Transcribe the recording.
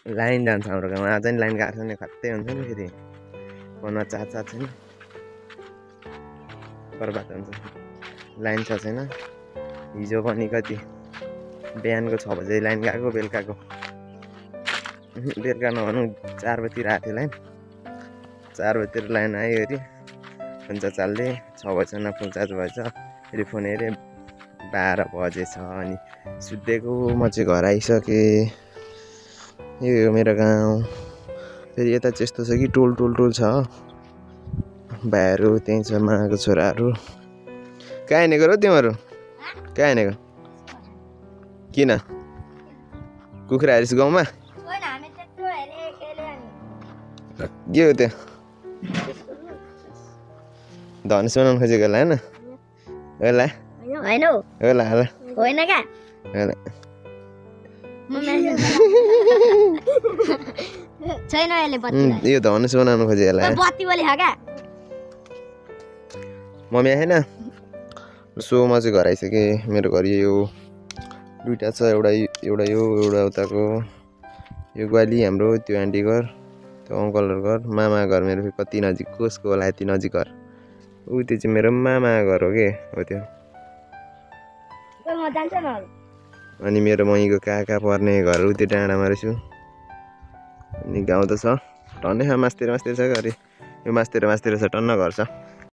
line जान्छ हाम्रो गाउँमा आज नि लाइन काट्छ नि खत्तै हुन्छ नि फेरि फोनमा चार्ज छैन बर्बाद हुन्छ लाइन छ छैन हिजो पनि कति बिहानको 6 बजे लाइन गएको बेलुकाको बेलुका नभनौँ 4 बजीतिर आएको थियो लाइन 4 बजीतिर लाइन आयो अरे हुन्छ चाल्दै 6 बजीसम्म फुल चार्ज भएछ फेरि फोन हेरेँ 12 बजेछ अनि सुत्देको म चाहिँ घर आइसकेँ यो मेरो गाउँ फेरि यता चाहिँ यस्तो छ कि टोल छ भाइहरू त्यहीँ छ मामाको छोराहरू कहाँ हिँडेको र तिमीहरू कहाँ हिँडेको किन कुखुरा हेरिस गाउँमा के हो त्यो धनुष बनाउनु खोजेको होला होइन होला यो धनुष बनाउनु खोजेको होला मम्मी आएन सो म चाहिँ घर आइसकेँ मेरो घर यो दुईटा छ एउटा यो एउटा उताको यो ग्वाली हाम्रो त्यो आन्टी घर त्यो अङ्कलहरू घर मामा घर मेरो फेरि कति नजिक कसको होला यति नजिक घर ऊ त्यो चाहिँ मेरो मामा घर हो के हो त्यो अनि मेरो महीको कहाँ पर्ने घर ऊ त्यो डाँडामा रहेछु अनि गाउँ त छ टन्नै छ मास्तिर छ घरि यो मास्तिर छ टन्न घर छ